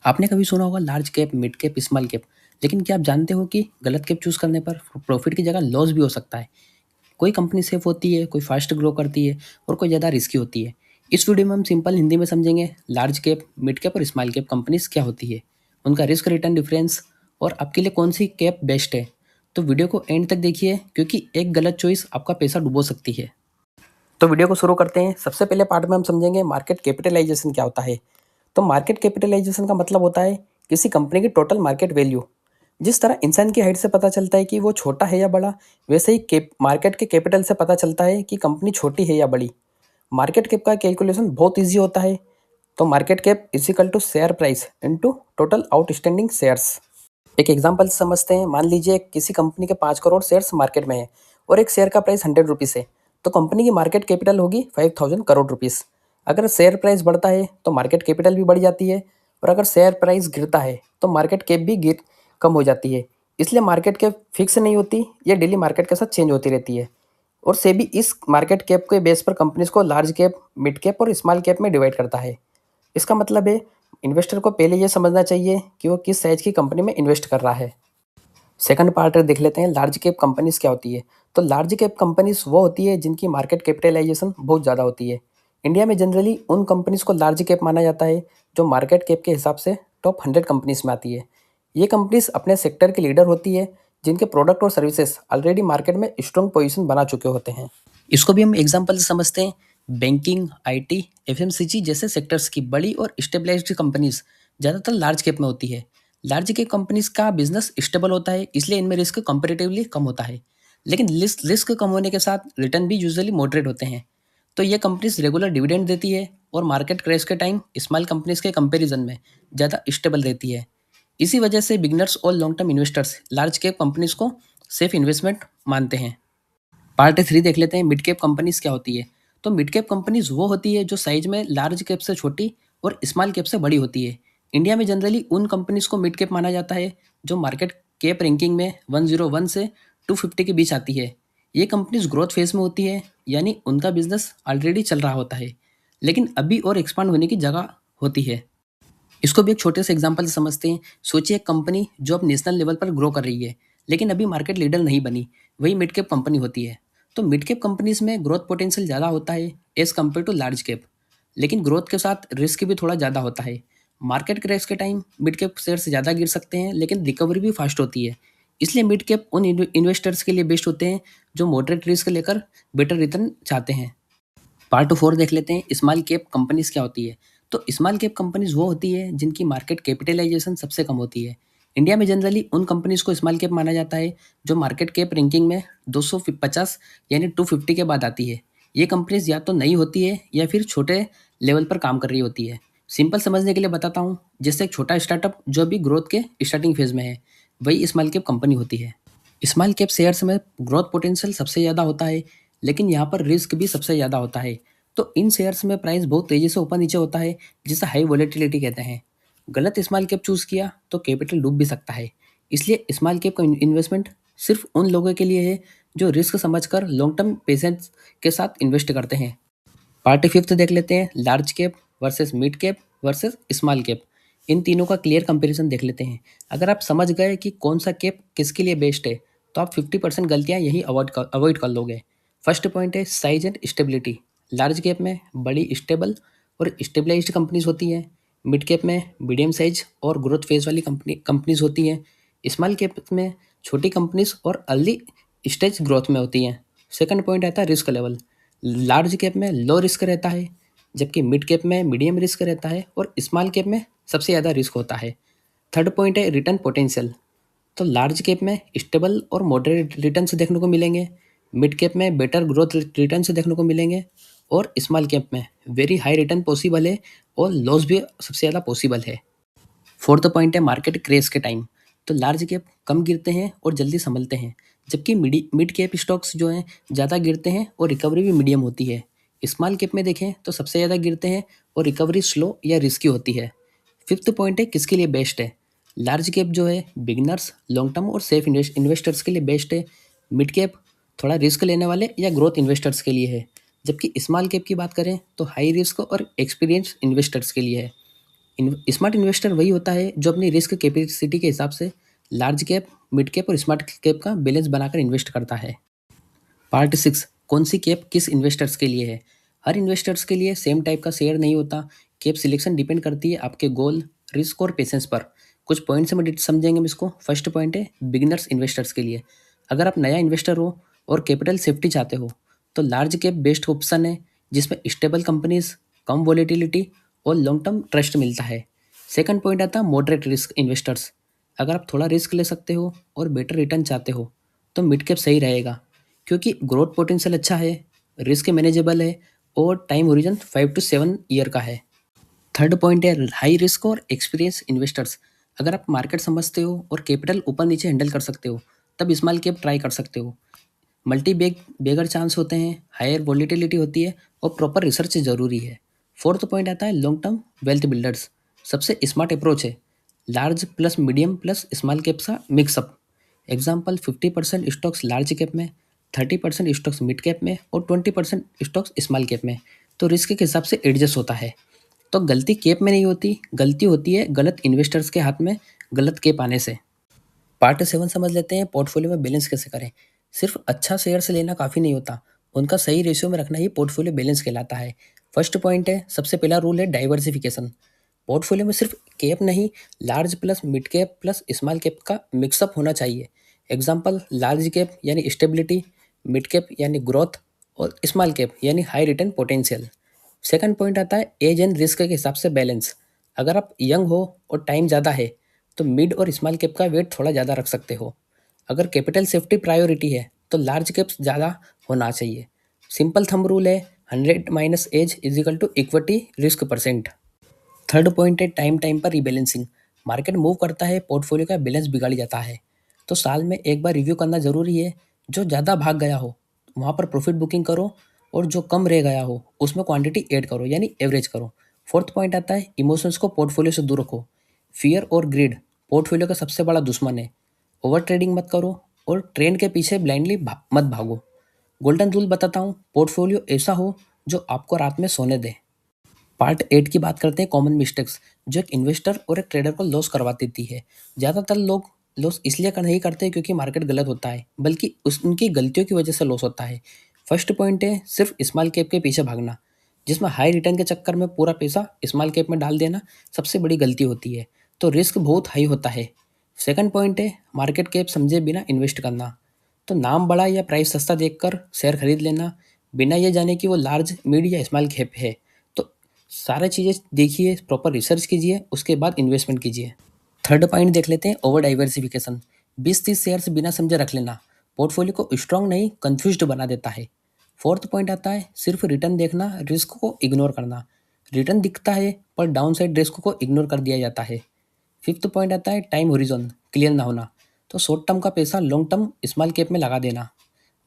आपने कभी सुना होगा large cap, mid cap, small cap, लेकिन क्या आप जानते हो कि गलत कैप चूज़ करने पर प्रॉफ़िट की जगह लॉस भी हो सकता है? कोई कंपनी सेफ होती है, कोई फास्ट ग्रो करती है और कोई ज़्यादा रिस्की होती है। इस वीडियो में हम सिंपल हिंदी में समझेंगे लार्ज कैप, मिड कैप और स्मॉल कैप कंपनीज़ क्या होती है, उनका रिस्क रिटर्न डिफरेंस और आपके लिए कौन सी कैप बेस्ट है। तो वीडियो को एंड तक देखिए क्योंकि एक गलत चॉइस आपका पैसा डुबो सकती है। तो वीडियो को शुरू करते हैं। सबसे पहले पार्ट में हम समझेंगे मार्केट कैपिटलाइजेशन क्या होता है। तो मार्केट कैपिटलाइजेशन का मतलब होता है किसी कंपनी की टोटल मार्केट वैल्यू। जिस तरह इंसान की हाइट से पता चलता है कि वो छोटा है या बड़ा, वैसे ही मार्केट के कैपिटल से पता चलता है कि कंपनी छोटी है या बड़ी। मार्केट कैप का कैलकुलेशन बहुत ईजी होता है। तो market cap is equal to share price into total outstanding shares. एक एग्जांपल से समझते हैं। मान लीजिए किसी कंपनी के 5 करोड़ शेयर्स मार्केट में है और एक शेयर का प्राइस 100 रुपीज़ है, तो कंपनी की मार्केट कैपिटल होगी 5000 करोड़ रुपीज़। अगर शेयर प्राइस बढ़ता है तो मार्केट कैपिटल भी बढ़ जाती है, और अगर शेयर प्राइस गिरता है तो मार्केट कैप भी गिर कम हो जाती है। इसलिए मार्केट कैप फिक्स नहीं होती, ये डेली मार्केट के साथ चेंज होती रहती है। और सेबी इस मार्केट कैप के बेस पर कंपनीज को लार्ज कैप, मिड कैप और स्मॉल कैप में डिवाइड करता है। इसका मतलब है इन्वेस्टर को पहले ये समझना चाहिए कि वो किस साइज की कंपनी में इन्वेस्ट कर रहा है। सेकंड पार्ट देख लेते हैं लार्ज कैप कंपनीज क्या होती है। तो लार्ज कैप कंपनीज वो होती है जिनकी मार्केट कैपिटलाइजेशन बहुत ज़्यादा होती है। इंडिया में जनरली उन कंपनीज को लार्ज कैप माना जाता है जो मार्केट कैप के हिसाब से टॉप 100 कंपनीज में आती है। ये कंपनीज अपने सेक्टर की लीडर होती है, जिनके प्रोडक्ट और सर्विसेज ऑलरेडी मार्केट में स्ट्रॉन्ग पोजीशन बना चुके होते हैं। इसको भी हम एग्जांपल से समझते हैं। बैंकिंग, आईटी, एफएमसीजी जैसे सेक्टर्स की बड़ी और स्टेबलाइज्ड कंपनीज ज़्यादातर लार्ज कैप में होती है। लार्ज कैप कंपनीज का बिजनेस स्टेबल होता है, इसलिए इनमें रिस्क कंपेरेटिवली कम होता है। लेकिन रिस्क कम होने के साथ रिटर्न भी यूजुअली मॉडरेट होते हैं। तो ये कंपनीज रेगुलर डिविडेंड देती है और मार्केट क्रैश के टाइम स्मॉल कंपनीज के कंपैरिजन में ज़्यादा स्टेबल रहती है। इसी वजह से बिगनर्स और long term investors large cap companies को सेफ इन्वेस्टमेंट मानते हैं। पार्ट 3 देख लेते हैं मिड कैप कंपनीज क्या होती है। तो मिड कैप कंपनीज वो होती है जो साइज में लार्ज कैप से छोटी और स्मॉल कैप से बड़ी होती है। इंडिया में जनरली उन कंपनीज को मिड कैप माना जाता है जो मार्केट कैप रैंकिंग में 101 से 250 के बीच आती है। ये कंपनीज ग्रोथ फेज में होती है, यानी उनका बिजनेस ऑलरेडी चल रहा होता है, लेकिन अभी और एक्सपांड होने की जगह होती है। इसको भी एक छोटे से एग्जांपल से समझते हैं। सोचिए एक कंपनी जो अब नेशनल लेवल पर ग्रो कर रही है, लेकिन अभी मार्केट लीडर नहीं बनी, वही मिड कैप कंपनी होती है। तो मिड कैप कंपनीज में ग्रोथ पोटेंशियल ज़्यादा होता है as compare to large cap, लेकिन ग्रोथ के साथ रिस्क भी थोड़ा ज़्यादा होता है। मार्केट क्रैश के टाइम मिड कैप शेयर्स ज़्यादा गिर सकते हैं, लेकिन रिकवरी भी फास्ट होती है। इसलिए मिड कैप उन इन्वेस्टर्स के लिए बेस्ट होते हैं जो मॉडरेट रिस्क लेकर बेटर रिटर्न चाहते हैं। पार्ट 4 देख लेते हैं स्मॉल कैप कंपनीज क्या होती है। तो स्मॉल कैप कंपनीज वो होती है जिनकी मार्केट कैपिटलाइजेशन सबसे कम होती है। इंडिया में जनरली उन कंपनीज को स्मॉल कैप माना जाता है जो मार्केट कैप रैंकिंग में 250 यानी 250 के बाद आती है। ये कंपनीज या तो नई होती है या फिर छोटे लेवल पर काम कर रही होती है। सिंपल समझने के लिए बताता हूँ, जैसे एक छोटा स्टार्टअप जो अभी ग्रोथ के स्टार्टिंग फेज में है, वही स्मॉल कैप कंपनी होती है। स्मॉल कैप शेयर्स में ग्रोथ पोटेंशियल सबसे ज़्यादा होता है, लेकिन यहाँ पर रिस्क भी सबसे ज़्यादा होता है। तो इन शेयर्स में प्राइस बहुत तेज़ी से ऊपर नीचे होता है, जिसे हाई वॉलेटिलिटी कहते हैं। गलत स्मॉल कैप चूज़ किया तो कैपिटल डूब भी सकता है। इसलिए स्मॉल कैप का इन्वेस्टमेंट सिर्फ उन लोगों के लिए है जो रिस्क समझकर लॉन्ग टर्म पेशेंस के साथ इन्वेस्ट करते हैं। पार्ट 5 देख लेते हैं large cap versus mid cap versus small cap. इन तीनों का क्लियर कंपैरिजन देख लेते हैं। अगर आप समझ गए कि कौन सा कैप किसके लिए बेस्ट है, तो आप 50% गलतियां यही अवॉइड कर लोगे। फर्स्ट पॉइंट है size and stability. Large cap में बड़ी स्टेबल और स्टेबलाइज्ड कंपनीज होती हैं। मिड कैप में मीडियम साइज और ग्रोथ फेज वाली कंपनीज होती हैं। स्मॉल कैप में छोटी कंपनीज और अर्ली स्टेज ग्रोथ में होती हैं। सेकंड पॉइंट आता है रिस्क लेवल। लार्ज कैप में लो रिस्क रहता है, जबकि मिड कैप में मीडियम रिस्क रहता है और स्मॉल कैप में सबसे ज़्यादा रिस्क होता है। थर्ड पॉइंट है रिटर्न पोटेंशियल। तो लार्ज कैप में स्टेबल और मॉडरेट रिटर्न्स देखने को मिलेंगे, मिड कैप में बेटर ग्रोथ रिटर्न्स देखने को मिलेंगे, और स्मॉल कैप में वेरी हाई रिटर्न पॉसिबल है और लॉस भी सबसे ज़्यादा पॉसिबल है। फोर्थ पॉइंट है मार्केट क्रेश के टाइम। तो लार्ज कैप कम गिरते हैं और जल्दी संभलते हैं, जबकि मिड कैप स्टॉक्स जो हैं ज़्यादा गिरते हैं और रिकवरी भी मीडियम होती है। स्मॉल कैप में देखें तो सबसे ज़्यादा गिरते हैं और रिकवरी स्लो या रिस्की होती है। फिफ्थ पॉइंट है किसके लिए बेस्ट है। लार्ज कैप जो है बिगिनर्स, लॉन्ग टर्म और सेफ इन्वेस्टर्स के लिए बेस्ट है। मिड कैप थोड़ा रिस्क लेने वाले या ग्रोथ इन्वेस्टर्स के लिए है, जबकि स्मॉल कैप की बात करें तो हाई रिस्क और एक्सपीरियंस इन्वेस्टर्स के लिए है। स्मार्ट इन्वेस्टर वही होता है जो अपनी रिस्क कैपेसिटी के हिसाब से लार्ज कैप, मिड कैप और स्मार्ट कैप का बैलेंस बनाकर इन्वेस्ट करता है। पार्ट 6, कौन सी कैप किस इन्वेस्टर्स के लिए है? हर इन्वेस्टर्स के लिए सेम टाइप का शेयर नहीं होता। कैप सिलेक्शन डिपेंड करती है आपके गोल, रिस्क और पेशेंस पर। कुछ पॉइंट्स में समझेंगे हम इसको। फर्स्ट पॉइंट है बिगिनर्स इन्वेस्टर्स के लिए। अगर आप नया इन्वेस्टर हो और कैपिटल सेफ्टी चाहते हो तो लार्ज कैप बेस्ट ऑप्शन है, जिसमें स्टेबल कंपनीज, कम वॉलेटिलिटी और लॉन्ग टर्म ट्रस्ट मिलता है। सेकंड पॉइंट आता है मॉडरेट रिस्क इन्वेस्टर्स। अगर आप थोड़ा रिस्क ले सकते हो और बेटर रिटर्न चाहते हो तो मिड कैप सही रहेगा, क्योंकि ग्रोथ पोटेंशियल अच्छा है, रिस्क मैनेजेबल है और टाइम होरिजन 5 to 7 ईयर का है। थर्ड पॉइंट है हाई रिस्क और एक्सपीरियंस इन्वेस्टर्स। अगर आप मार्केट समझते हो और कैपिटल ऊपर नीचे हैंडल कर सकते हो तब स्मॉल कैप ट्राई कर सकते हो। मल्टी बेगर चांस होते हैं, हायर वॉलीटिलिटी होती है और प्रॉपर रिसर्च ज़रूरी है। फोर्थ पॉइंट आता है लॉन्ग टर्म वेल्थ बिल्डर्स। सबसे स्मार्ट अप्रोच है large plus medium plus small caps का mixup. Example 50% stocks large cap में, 30% स्टॉक्स मिड कैप में और 20% स्टॉक्स स्मॉल कैप में। तो रिस्क के हिसाब से एडजस्ट होता है। तो गलती कैप में नहीं होती, गलती होती है गलत इन्वेस्टर्स के हाथ में गलत कैप आने से। पार्ट 7 समझ लेते हैं पोर्टफोलियो में बैलेंस कैसे करें। सिर्फ अच्छा शेयर से लेना काफ़ी नहीं होता, उनका सही रेशियो में रखना ही पोर्टफोलियो बैलेंस कहलाता है। फर्स्ट पॉइंट है, सबसे पहला रूल है डाइवर्सिफिकेशन। पोर्टफोलियो में सिर्फ कैप नहीं, large plus mid cap plus small cap का मिक्सअप होना चाहिए। एग्जाम्पल लार्ज कैप यानी स्टेबिलिटी, मिड कैप यानी ग्रोथ और स्मॉल कैप यानी high return potential. Second point आता है एज एंड रिस्क के हिसाब से बैलेंस। अगर आप यंग हो और टाइम ज़्यादा है तो मिड और स्मॉल कैप का वेट थोड़ा ज़्यादा रख सकते हो। अगर कैपिटल सेफ्टी प्रायोरिटी है तो लार्ज कैप्स ज़्यादा होना चाहिए। सिंपल थंब रूल है 100 minus age is equal to equity risk percent. Third point है टाइम टाइम पर रीबैलेंसिंग। मार्केट मूव करता है, पोर्टफोलियो का बैलेंस बिगड़ जाता है, तो साल में एक बार रिव्यू करना ज़रूरी है। जो ज़्यादा भाग गया हो वहाँ पर प्रॉफिट बुकिंग करो और जो कम रह गया हो उसमें क्वांटिटी ऐड करो यानी एवरेज करो। फोर्थ पॉइंट आता है इमोशंस को पोर्टफोलियो से दूर रखो। फियर और ग्रीड पोर्टफोलियो का सबसे बड़ा दुश्मन है। ओवर ट्रेडिंग मत करो और ट्रेंड के पीछे ब्लाइंडली मत भागो। गोल्डन रूल बताता हूँ, पोर्टफोलियो ऐसा हो जो आपको रात में सोने दे। पार्ट 8 की बात करते हैं कॉमन मिस्टेक्स जो एक इन्वेस्टर और एक ट्रेडर को लॉस करवा देती है। ज़्यादातर लोग लॉस इसलिए नहीं करते क्योंकि मार्केट गलत होता है, बल्कि उनकी गलतियों की वजह से लॉस होता है। फर्स्ट पॉइंट है सिर्फ स्मॉल कैप के पीछे भागना, जिसमें हाई रिटर्न के चक्कर में पूरा पैसा स्मॉल कैप में डाल देना सबसे बड़ी गलती होती है, तो रिस्क बहुत हाई होता है। सेकंड पॉइंट है मार्केट कैप समझे बिना इन्वेस्ट करना, तो नाम बड़ा या प्राइस सस्ता देखकर शेयर खरीद लेना बिना ये जाने कि वो लार्ज मिड या स्मॉल कैप है। तो सारी चीज़ें देखिए, प्रॉपर रिसर्च कीजिए, उसके बाद इन्वेस्टमेंट कीजिए। थर्ड पॉइंट देख लेते हैं ओवर डाइवर्सिफिकेशन। 20-30 शेयर्स बिना समझे रख लेना पोर्टफोलियो को स्ट्रांग नहीं कंफ्यूज्ड बना देता है। फोर्थ पॉइंट आता है सिर्फ रिटर्न देखना, रिस्क को इग्नोर करना। रिटर्न दिखता है पर डाउन साइड रिस्क को इग्नोर कर दिया जाता है। फिफ्थ पॉइंट आता है टाइम होरिजन क्लियर ना होना, तो शॉर्ट टर्म का पैसा लॉन्ग टर्म स्मॉल कैप में लगा देना।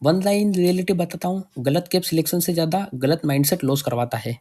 वन लाइन रियलिटी बताता हूँ, गलत कैप सिलेक्शन से ज़्यादा गलत माइंडसेट लॉस करवाता है।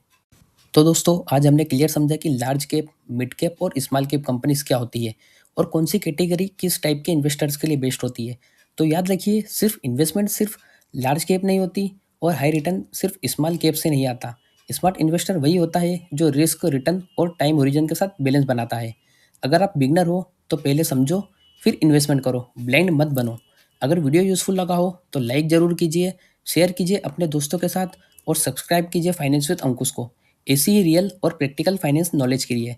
तो दोस्तों आज हमने क्लियर समझा कि लार्ज कैप, मिड कैप और स्मॉल कैप कंपनीज क्या होती है और कौन सी कैटेगरी किस टाइप के इन्वेस्टर्स के लिए बेस्ट होती है। तो याद रखिए, सिर्फ इन्वेस्टमेंट सिर्फ लार्ज कैप नहीं होती और हाई रिटर्न सिर्फ स्मॉल कैप से नहीं आता। स्मार्ट इन्वेस्टर वही होता है जो रिस्क, रिटर्न और टाइम ओरिजिन के साथ बैलेंस बनाता है। अगर आप बिगनर हो तो पहले समझो फिर इन्वेस्टमेंट करो, ब्लाइंड मत बनो। अगर वीडियो यूजफुल लगा हो तो लाइक ज़रूर कीजिए, शेयर कीजिए अपने दोस्तों के साथ और सब्सक्राइब कीजिए फाइनेंस विद अंकुश को ऐसी ही रियल और प्रैक्टिकल फाइनेंस नॉलेज के लिए।